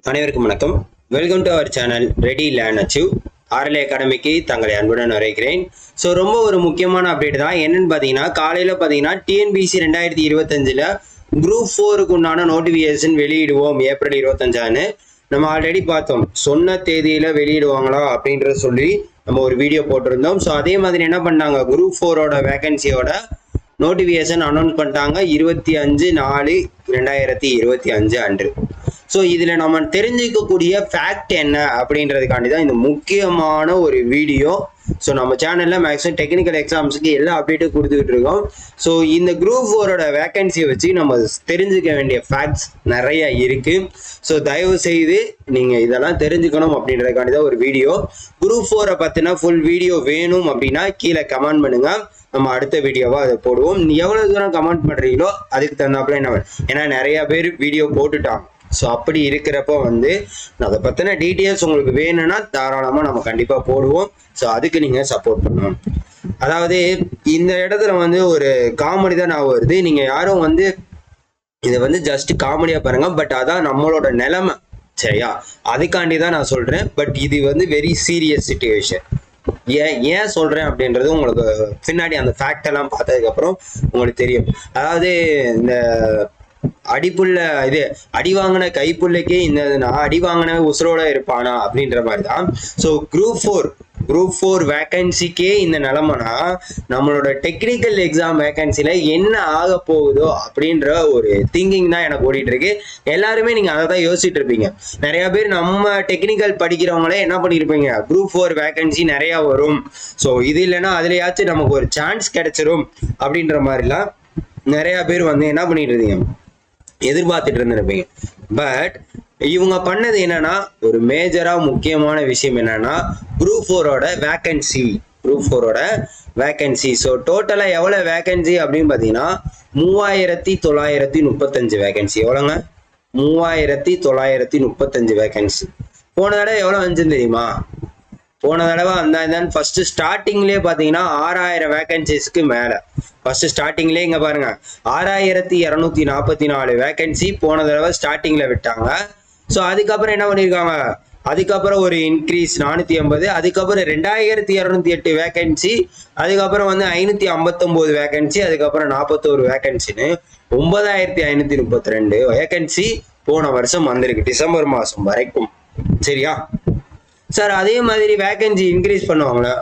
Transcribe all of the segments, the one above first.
அனைவருக்கும் வணக்கம். Welcome to our channel ready learn achieve RLA அகாடமிக்கு தங்களை அன்புடன் வரவேற்கிறேன். ஸோ ரொம்ப ஒரு முக்கியமான அப்டேட் தான். என்னன்னு பார்த்தீங்கன்னா, காலையில் பார்த்தீங்கன்னா டிஎன்பிசி 2025 குரூப் 4க்கு உண்டான நோட்டிஃபிகேஷன் வெளியிடுவோம் ஏப்ரல் 25. நம்ம ஆல்ரெடி பார்த்தோம், சொன்ன தேதியில் வெளியிடுவாங்களா அப்படின்றத சொல்லி நம்ம ஒரு வீடியோ போட்டிருந்தோம். ஸோ அதே மாதிரி என்ன பண்ணாங்க, குரூப் 4ஓட வேகன்சியோட நோட்டிஃபிகேஷன் அனௌன்ஸ் பண்ணிட்டாங்க 25/4/2025 அன்று. ஸோ இதில் நம்ம தெரிஞ்சிக்கக்கூடிய ஃபேக்ட் என்ன அப்படின்றதுக்காண்டி தான் இந்த முக்கியமான ஒரு வீடியோ. ஸோ நம்ம சேனலில் மேக்ஸிமம் டெக்னிக்கல் எக்ஸாம்ஸுக்கு எல்லா அப்டேட்டும் கொடுத்துக்கிட்டு இருக்கோம். ஸோ இந்த குரூப் 4ஓட வேகன்சியை வச்சு நம்ம தெரிஞ்சுக்க வேண்டிய ஃபேக்ட்ஸ் நிறைய இருக்குது. ஸோ தயவு செய்து நீங்கள் இதெல்லாம் தெரிஞ்சுக்கணும் அப்படின்றதுக்காண்டி தான் ஒரு வீடியோ. குரூப் 4 பற்றினா ஃபுல் வீடியோ வேணும் அப்படின்னா கீழே கமெண்ட் பண்ணுங்கள், நம்ம அடுத்த வீடியோவாக அதை போடுவோம். எவ்வளோ தூரம் கமெண்ட் பண்ணுறீங்களோ அதுக்கு தகுந்தாப்புல என்ன, ஏன்னா நிறையா பேர் வீடியோ போட்டுட்டாங்க. ஸோ அப்படி இருக்கிறப்போ அதை பற்றின டீட்டெயில்ஸ் உங்களுக்கு வேணும்னா தாராளமாக நம்ம கண்டிப்பாக போடுவோம். ஸோ அதுக்கு நீங்கள் சப்போர்ட் பண்ணணும். அதாவது இந்த இடத்துல ஒரு காமெடி தான் நான் வருது. நீங்கள் யாரும் இதை ஜஸ்ட் காமெடியாக பாருங்க, பட் அதான் நம்மளோட நிலைமை, சரியா? அதுக்காண்டி தான் நான் சொல்கிறேன். பட் இது வெரி சீரியஸ் சிச்சுவேஷன். ஏன் சொல்கிறேன் அப்படின்றது உங்களுக்கு பின்னாடி அந்த ஃபேக்ட் எல்லாம் பார்த்ததுக்கப்புறம் உங்களுக்கு தெரியும். அதாவது இந்த அடிப்புள்ள அடி வாங்கின கைப்புள்ளைக்கே இந்த அடி வாங்கின உசுரோட இருப்பானா அப்படின்ற மாதிரி தான். ஸோ குரூப் 4 வேகன்சிக்கே இந்த நிலைமைனா நம்மளோட டெக்னிக்கல் எக்ஸாம் வேகன்சில என்ன ஆக போகுதோ அப்படின்ற ஒரு திங்கிங் தான் எனக்கு ஓடிட்டு இருக்கு. எல்லாருமே நீங்க அதை தான் யோசிச்சுட்டு இருப்பீங்க. நிறைய பேர் நம்ம டெக்னிக்கல் படிக்கிறவங்களே என்ன பண்ணிருப்பீங்க, குரூப் 4 வேகன்சி நிறைய வரும், ஸோ இது இல்லைன்னா அதுலயாச்சும் நமக்கு ஒரு சான்ஸ் கிடைச்சிரும் அப்படின்ற மாதிரிலாம் நிறைய பேர் என்ன பண்ணிட்டு இருந்தீங்க, எதிர்பார்த்துட்டு இருந்திருப்பீங்க. பட் இவங்க பண்ணது என்னன்னா, ஒரு மேஜரா முக்கியமான விஷயம் என்னன்னா, குரூப் 4ஓட வேகன்சி. ஸோ டோட்டலா எவ்வளவு வேகன்சி அப்படின்னு பாத்தீங்கன்னா 3935 வேகன்சி. எவ்வளோங்க? 3935 வேகன்சி. போன தடவை எவ்வளவு வந்துச்சு தெரியுமா? போன தடவை அந்த ஃபர்ஸ்ட் ஸ்டார்டிங்லேயே பார்த்தீங்கன்னா 6000 வேகன்சிஸ்க்கு மேலே. ஃபர்ஸ்ட் ஸ்டார்டிங்லேயே இங்கே பாருங்க 6244 வேகன்சி போன தடவை ஸ்டார்டிங்கில் விட்டாங்க. ஸோ அதுக்கப்புறம் என்ன பண்ணியிருக்காங்க, அதுக்கப்புறம் ஒரு இன்க்ரீஸ் 450, அதுக்கப்புறம் 2208 வேகன்சி, அதுக்கப்புறம் 559 வேகன்சி, அதுக்கப்புறம் 41 வேகன்சின்னு 9532 வேகன்சி போன வருஷம் வந்திருக்கு டிசம்பர் மாதம் வரைக்கும், சரியா? சார் அதே மாதிரி வேகன்சி இன்க்ரீஸ் பண்ணுவாங்களா?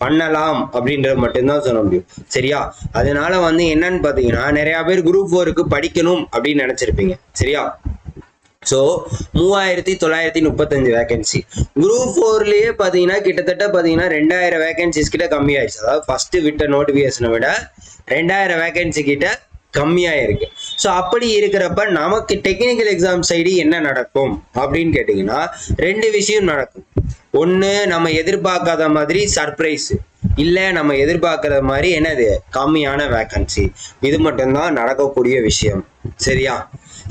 பண்ணலாம் அப்படின்றது மட்டும்தான் சொல்ல முடியும், சரியா? அதனால என்னன்னு பாத்தீங்கன்னா, நிறைய பேர் குரூப் 4க்கு படிக்கணும் அப்படின்னு நினைச்சிருப்பீங்க, சரியா? ஸோ 3935 வேகன்சி குரூப் 4லயே பாத்தீங்கன்னா கிட்டத்தட்ட 2000 வேகன்சிஸ் கிட்ட கம்மி ஆயிடுச்சு. அதாவது ஃபர்ஸ்ட் விட்ட நோட்டிபிகேஷனை விட 2000 வேகன்சி கிட்ட கம்மியாக இருக்கு. ஸோ அப்படி இருக்கிறப்ப நமக்கு டெக்னிக்கல் எக்ஸாம் சைடு என்ன நடக்கும் அப்படின்னு கேட்டிங்கன்னா, 2 விஷயம் நடக்கும். ஒன்று, நம்ம எதிர்பார்க்காத மாதிரி சர்ப்ரைஸ், இல்லை நம்ம எதிர்பார்க்கற மாதிரி கம்மியான வேகன்சி. இது மட்டும்தான் நடக்கக்கூடிய விஷயம், சரியா?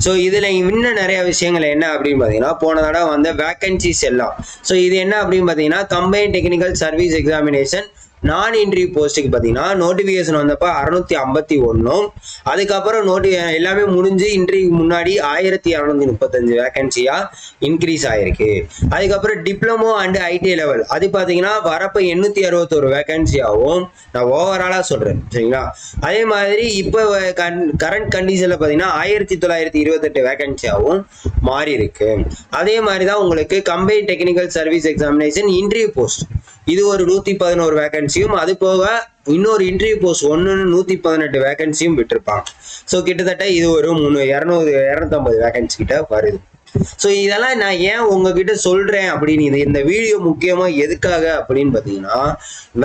ஸோ இதில் இன்னும் நிறைய விஷயங்கள் என்ன அப்படின்னு பார்த்தீங்கன்னா, போன தடவை வேகன்சிஸ் எல்லாம். ஸோ இது என்ன அப்படின்னு பார்த்தீங்கன்னா, கம்பைன் டெக்னிக்கல் சர்வீஸ் எக்ஸாமினேஷன் நான் இன்டர்வியூ போஸ்ட்டுக்கு பார்த்தீங்கன்னா நோட்டிஃபிகேஷன் வந்தப்போ 651, அதுக்கப்புறம் எல்லாமே முடிஞ்சு இன்டர்வியூ முன்னாடி 1235 வேகன்சியா இன்க்ரீஸ் ஆயிருக்கு. அதுக்கப்புறம் டிப்ளமோ அண்ட் ஐடி லெவல் அது பார்த்தீங்கன்னா வரப்போ 861 வேகன்சியாகவும் நான் ஓவராலாக சொல்கிறேன், சரிங்களா? அதே மாதிரி இப்போ கரண்ட் கண்டிஷனில் பார்த்தீங்கன்னா 1928 வேகன்சியாகவும் மாறி இருக்கு. அதே மாதிரி தான் உங்களுக்கு combine technical service examination interview post இது ஒரு 111 வேகன்சியும், அது போக இன்னொரு இன்டர்வியூ போஸ்ட் 118 வேகன்சியும் விட்டுருப்பாங்க. ஸோ கிட்டத்தட்ட இது ஒரு 250 வேகன்சி கிட்ட வருது. ஸோ இதெல்லாம் நான் ஏன் உங்ககிட்ட சொல்றேன் அப்படின்னு, இந்த வீடியோ முக்கியமா எதுக்காக அப்படின்னு பார்த்தீங்கன்னா,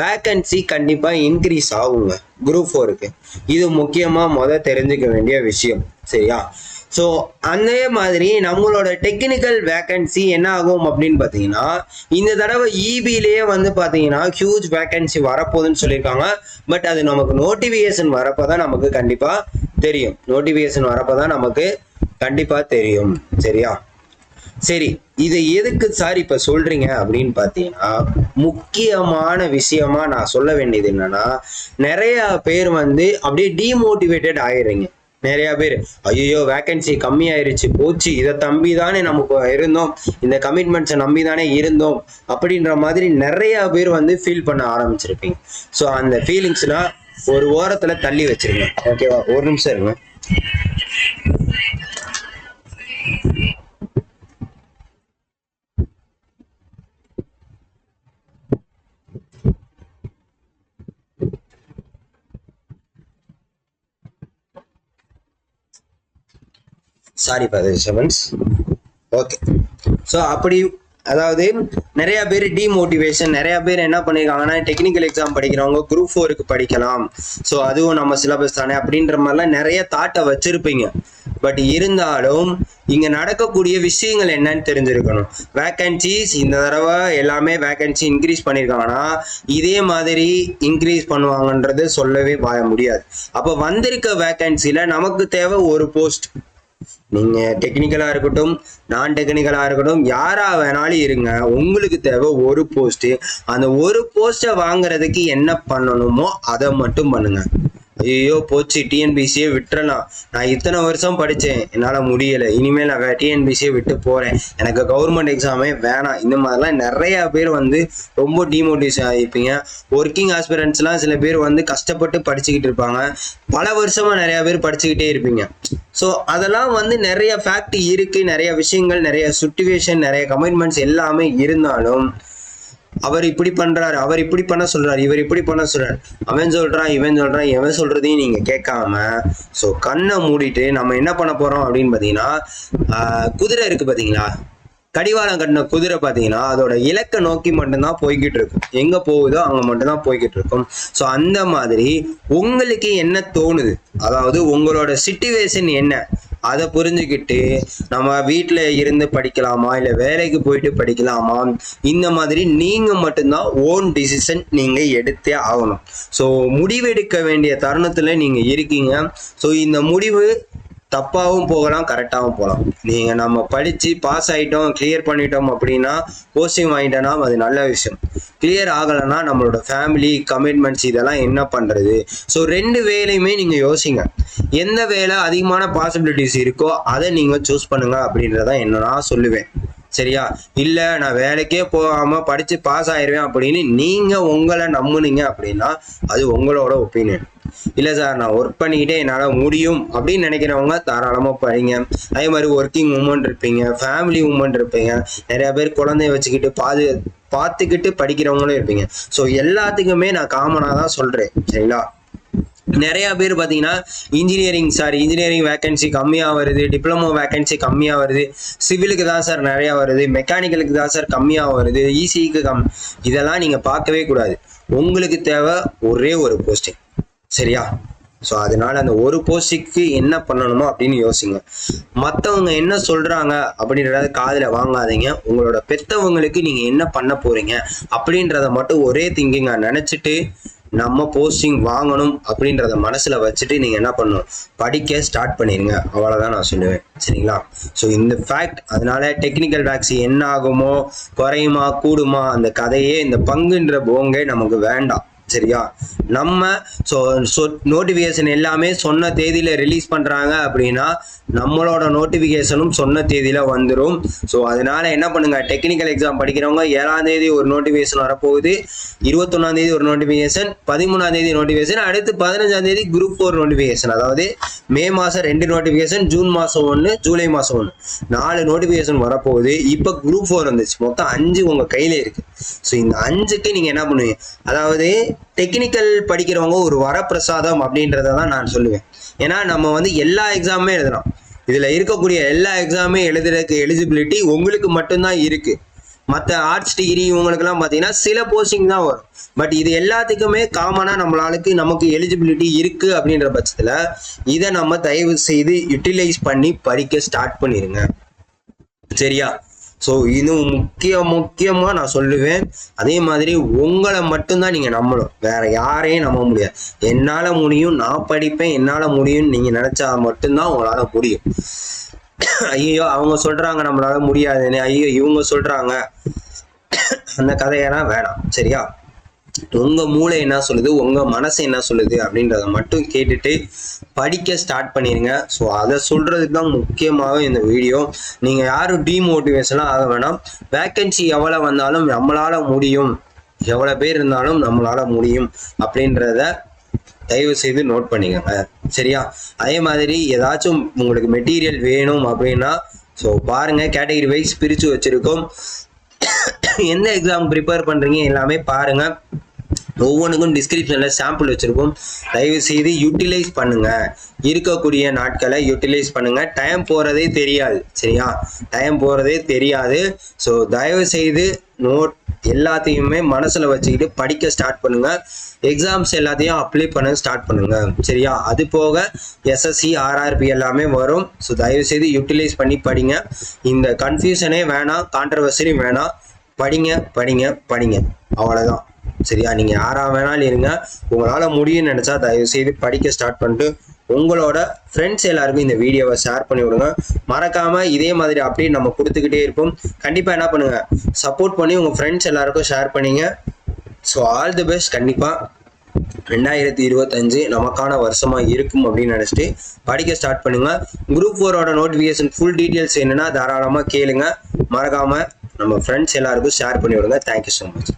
வேகன்சி கண்டிப்பா இன்க்ரீஸ் ஆகுங்க குரூப் 4க்கு. இது முக்கியமா தெரிஞ்சுக்க வேண்டிய விஷயம், சரியா? ஸோ அதே மாதிரி நம்மளோட டெக்னிக்கல் வேகன்சி என்ன ஆகும் அப்படின்னு பார்த்தீங்கன்னா, இந்த தடவை இபிலேயே பார்த்தீங்கன்னா ஹியூஜ் வேகன்சி வரப்போகுதுன்னு சொல்லியிருக்காங்க. பட் அது நமக்கு நோட்டிஃபிகேஷன் வரப்போ தான் நமக்கு கண்டிப்பாக தெரியும், சரியா? சரி, இதை எதுக்கு சார் இப்போ சொல்றீங்க அப்படின்னு பார்த்தீங்கன்னா, முக்கியமான விஷயமா நான் சொல்ல வேண்டியது என்னன்னா, நிறைய பேர் அப்படியே டிமோட்டிவேட்டட் ஆயிடுறீங்க. நிறைய பேர் ஐயோ வேகன்சி கம்மியாயிருச்சு போச்சு, இதை தம்பி தானே நமக்கு இருந்தோம், இந்த கமிட்மெண்ட்ஸை நம்பி தானே இருந்தோம் அப்படின்ற மாதிரி நிறைய பேர் வந்து ஃபீல் பண்ண ஆரம்பிச்சிருப்பீங்க. ஸோ அந்த ஃபீலிங்ஸ்லாம் ஒரு ஓரத்துல தள்ளி வச்சிருங்க. ஓகேவா? ஒரு நிமிஷம் இருங்க. Sorry for the disturbance. Okay. So அப்படி அதாவது நிறைய பேர் டிமோட்டிவேஷன், நிறைய பேர் என்ன பண்ணிருக்காங்கன்னா டெக்னிக்கல் எக்ஸாம் படிக்கிறவங்க குரூப் 4க்கு படிக்கலாம், ஸோ அதுவும் நம்ம சிலபஸ் தானே அப்படின்ற மாதிரிலாம் நிறைய தாட்டை வச்சிருப்பீங்க. பட் இருந்தாலும் இங்க நடக்கக்கூடிய விஷயங்கள் என்னன்னு தெரிஞ்சிருக்கணும். வேகன்சிஸ் இந்த தடவை எல்லாமே வேகன்சி இன்க்ரீஸ் பண்ணியிருக்காங்கன்னா இதே மாதிரி இன்க்ரீஸ் பண்ணுவாங்கன்றது சொல்லவே முடியாது. அப்போ வந்திருக்க வேகன்சில நமக்கு தேவை ஒரு போஸ்ட். நீங்க டெக்னிக்கலா இருக்கட்டும், நான் டெக்னிக்கலா இருக்கட்டும், யாரா வேணாலும் இருங்க, உங்களுக்கு தேவை ஒரு போஸ்ட். அந்த ஒரு போஸ்ட்டை வாங்குறதுக்கு என்ன பண்ணணுமோ அதை மட்டும் பண்ணுங்க. ஐயோ போச்சு டிஎன்பிசியை விட்டுறலாம், நான் இத்தனை வருஷம் படித்தேன் என்னால் முடியலை, இனிமேல் நான் டிஎன்பிசியை விட்டு போகிறேன், எனக்கு கவர்மெண்ட் எக்ஸாமே வேணாம், இந்த மாதிரிலாம் நிறையா பேர் வந்து ரொம்ப டிமோட்டிவேஷன் ஆகிருப்பீங்க. ஒர்க்கிங் ஆஸ்பிரண்ட்ஸ்லாம் சில பேர் வந்து கஷ்டப்பட்டு படிச்சுக்கிட்டு இருப்பாங்க, பல வருஷமாக நிறையா பேர் படிச்சுக்கிட்டே இருப்பீங்க. ஸோ அதெல்லாம் வந்து நிறைய ஃபேக்ட் இருக்குது, நிறைய விஷயங்கள், நிறைய சுச்சுவேஷன், நிறைய கமிட்மெண்ட்ஸ் எல்லாமே இருந்தாலும் அவர் இப்படி பண்றாரு, அவர் இப்படி பண்ண சொல்றாரு, இவர் இப்படி பண்ண சொல்றாரு, அவன் சொல்றான் இவன் சொல்றான், எவன் சொல்றதையும் நீங்க கேட்காம ஸோ கண்ணை மூடிட்டு நம்ம என்ன பண்ண போறோம் அப்படின்னு பாத்தீங்கன்னா, குதிரை இருக்கு பாத்தீங்களா, கடிவாளம் கட்டின குதிரை பாத்தீங்கன்னா அதோட இலக்கை நோக்கி மட்டும்தான் போய்கிட்டு இருக்கும், எங்க போகுதோ அங்க மட்டும்தான் போய்கிட்டு இருக்கும். ஸோ அந்த மாதிரி உங்களுக்கு என்ன தோணுது, அதாவது உங்களோட சிச்சுவேஷன் என்ன, அதை புரிஞ்சுக்கிட்டு நம்ம வீட்டில் இருந்து படிக்கலாமா இல்லை வேலைக்கு போயிட்டு படிக்கலாமா, இந்த மாதிரி நீங்கள் மட்டும்தான் ஓன் டிசிஷன் நீங்கள் எடுத்தே ஆகணும். ஸோ முடிவெடுக்க வேண்டிய தருணத்தில் நீங்கள் இருக்கீங்க. ஸோ இந்த முடிவு தப்பாகவும் போகலாம், கரெக்டாகவும் போகலாம். நீங்கள் நம்ம படித்து பாஸ் ஆகிட்டோம், கிளியர் பண்ணிட்டோம் அப்படின்னா, போஸ்டிங் வாங்கிட்டோன்னா அது நல்ல விஷயம். கிளியர் ஆகலைன்னா நம்மளோட ஃபேமிலி கமிட்மெண்ட்ஸ் இதெல்லாம் என்ன பண்ணுறது. ஸோ ரெண்டு வேலையுமே நீங்கள் யோசிங்க, எந்த வேலை அதிகமான பாசிபிலிட்டிஸ் இருக்கோ அதை நீங்கள் சூஸ் பண்ணுங்க அப்படின்றதான் என்ன நான் சொல்லுவேன். சரியா? இல்லை நான் வேலைக்கே போகாமல் படித்து பாஸ் ஆயிடுவேன் அப்படின்னு நீங்கள் உங்களை நம்புனீங்க அப்படின்னா அது உங்களோட ஒப்பீனியன். இல்லை சார் நான் ஒர்க் பண்ணிக்கிட்டே என்னால் முடியும் அப்படின்னு நினைக்கிறவங்க தாராளமாக படிங்க. அதே மாதிரி ஒர்க்கிங் உமன் இருப்பீங்க, ஃபேமிலி உமன் இருப்பீங்க, நிறைய பேர் குழந்தைய வச்சுக்கிட்டு பார்த்துக்கிட்டு படிக்கிறவங்களும் இருப்பீங்க. ஸோ எல்லாத்துக்குமே நான் காமனாக தான் சொல்கிறேன். சரிங்களா? நிறைய பேர் பார்த்தீங்கன்னா இன்ஜினியரிங் வேகன்சி கம்மியாக வருது, டிப்ளமோ வேகன்சி கம்மியாக வருது, சிவிலுக்கு தான் சார் நிறையா வருது, மெக்கானிக்கலுக்கு தான் சார் கம்மியாக வருது, இசிக்கு இதெல்லாம் நீங்கள் பார்க்கவே கூடாது. உங்களுக்கு தேவை ஒரே ஒரு போஸ்டிங். சரியா? ஸோ அதனால அந்த ஒரு போஸ்டிங்க்கு என்ன பண்ணணுமோ அப்படின்னு யோசிங்க. மற்றவங்க என்ன சொல்றாங்க அப்படின்றத காதில் வாங்காதீங்க. உங்களோட பெற்றவங்களுக்கு நீங்க என்ன பண்ண போறீங்க அப்படின்றத மட்டும் ஒரே திங்கிங்கா நினைச்சிட்டு நம்ம போஸ்டிங் வாங்கணும் அப்படின்றத மனசுல வச்சுட்டு நீங்க என்ன பண்ணணும், படிக்க ஸ்டார்ட் பண்ணிடுங்க. அவ்வளவுதான் நான் சொல்லுவேன். சரிங்களா? ஸோ இந்த ஃபேக்ட், அதனால டெக்னிக்கல் வேக்சி என்ன ஆகுமோ, குறையுமா கூடுமா, அந்த கதையே, இந்த பங்குன்ற போங்கே நமக்கு வேண்டாம். சரியா? நம்ம நோட்டிஃபிகேஷன் எல்லாமே சொன்ன தேதியில ரிலீஸ் பண்றாங்க அப்படின்னா நம்மளோட நோட்டிஃபிகேஷனும் சொன்ன தேதியில வந்துடும். ஸோ அதனால என்ன பண்ணுங்க, டெக்னிக்கல் எக்ஸாம் படிக்கிறவங்க 7ஆம் தேதி ஒரு நோட்டிஃபிகேஷன் வரப்போகுது, 21ஆம் தேதி ஒரு நோட்டிஃபிகேஷன், 13ஆம் தேதி நோட்டிஃபிகேஷன், அடுத்து 15ஆம் தேதி குரூப் 4 நோட்டிஃபிகேஷன். அதாவது மே மாசம் 2 நோட்டிஃபிகேஷன், ஜூன் மாசம் 1, ஜூலை மாசம் 1, 4 நோட்டிஃபிகேஷன் வரப்போகுது. இப்போ குரூப் 4 வந்துச்சு, மொத்தம் 5 உங்க கையில இருக்கு. ஸோ இந்த 5க்கு நீங்க என்ன பண்ணுவீங்க, அதாவது டெக்னிக்கல் படிக்கிறவங்க ஒரு வரப்பிரசாதம் அப்படின்றத தான் நான் சொல்லுவேன். ஏன்னா நம்ம வந்து எல்லா எக்ஸாமுமே எழுதலாம், இதுல இருக்கக்கூடிய எல்லா எக்ஸாமே எழுதுறதுக்கு எலிஜிபிலிட்டி உங்களுக்கு மட்டும்தான் இருக்கு. மற்ற ஆர்ட்ஸ் டிகிரி இவங்களுக்குலாம் பார்த்தீங்கன்னா சில போஸ்டிங் தான் வரும். பட் இது எல்லாத்துக்குமே காமனா நமக்கு எலிஜிபிலிட்டி இருக்கு அப்படின்ற பட்சத்துல இதை நம்ம தயவு செய்து யூட்டிலைஸ் பண்ணி படிக்க ஸ்டார்ட் பண்ணிருங்க. சரியா? ஸோ இது முக்கியமா நான் சொல்லுவேன். அதே மாதிரி உங்களை மட்டும்தான் நீங்க நம்பணும், வேற யாரையும் நம்ப முடியாது. என்னால முடியும், நான் படிப்பேன், என்னால முடியும் நீங்க நினைச்சா மட்டும்தான் உங்களால முடியும். ஐயோ அவங்க சொல்றாங்க நம்மளால முடியாதுன்னு, ஐயோ இவங்க சொல்றாங்க, அந்த கதையெல்லாம் வேணாம். சரியா? உங்க மூளை என்ன சொல்லுது, உங்க மனசு என்ன சொல்லுது அப்படின்றத மட்டும் கேட்டுட்டு படிக்க ஸ்டார்ட் பண்ணிருங்க. ஸோ அதை சொல்றதுக்கு தான் முக்கியமாக இந்த வீடியோ. நீங்க யாரும் டிமோட்டிவேஷன்லாம் ஆக வேணாம். வேக்கன்சி எவ்வளவு வந்தாலும் நம்மளால முடியும், எவ்வளவு பேர் இருந்தாலும் நம்மளால முடியும் அப்படின்றத தயவு செய்து நோட் பண்ணிக்கோங்க. சரியா? அதே மாதிரி ஏதாச்சும் உங்களுக்கு மெட்டீரியல் வேணும் அப்படின்னா ஸோ பாருங்க, கேட்டகரி வைஸ் பிரித்து வச்சிருக்கோம். எந்த எக்ஸாம் ப்ரிப்பேர் பண்றீங்க எல்லாமே பாருங்க. ஒவ்வொன்றுக்கும் டிஸ்கிரிப்ஷன்ல சாம்பிள் வச்சிருக்கோம். தயவு செய்து யூட்டிலைஸ் பண்ணுங்க, இருக்கக்கூடிய நாட்களை யூட்டிலைஸ் பண்ணுங்க. டைம் போறதே தெரியாது. சரியா? டைம் போறதே தெரியாது. ஸோ தயவு செய்து நோட் எல்லாத்தையுமே மனசுல வச்சுக்கிட்டு படிக்க ஸ்டார்ட் பண்ணுங்க. எக்ஸாம்ஸ் எல்லாத்தையும் அப்ளை பண்ண ஸ்டார்ட் பண்ணுங்க. சரியா? அது போக எஸ்எஸ்சி ஆர்ஆர்பி எல்லாமே வரும். ஸோ தயவு செய்து யூட்டிலைஸ் பண்ணி படிங்க. இந்த கன்ஃபியூஷனே வேணாம், கான்ட்ரவர்சரியும் வேணாம். படிங்க படிங்க படிங்க, அவ்வளவுதான். சரியா? நீங்க யாரா வேணாலும் இருங்க, உங்களால முடியும்னு நினைச்சா தயவு செய்து படிக்க ஸ்டார்ட் பண்ணிட்டு உங்களோட ஃப்ரெண்ட்ஸ் எல்லாருக்கும் இந்த வீடியோவை ஷேர் பண்ணி விடுங்க. மறக்காம இதே மாதிரி அப்படியே நம்ம கொடுத்துக்கிட்டே இருப்போம். கண்டிப்பா என்ன பண்ணுங்க, சப்போர்ட் பண்ணி உங்க ஃப்ரெண்ட்ஸ் எல்லாருக்கும் ஷேர் பண்ணீங்க. So all the best. கண்டிப்பா 2025 நமக்கான வருஷமா இருக்கும் அப்படின்னு நினைச்சிட்டு படிக்க ஸ்டார்ட் பண்ணுங்க. குரூப் 4ஓட நோட்டிஃபிகேஷன் ஃபுல் டீட்டெயில்ஸ் என்னன்னா தாராளமா கேளுங்க. மறக்காம நம்ம ஃப்ரெண்ட்ஸ் எல்லாருக்கும் ஷேர் பண்ணி விடுங்க. Thank you so much.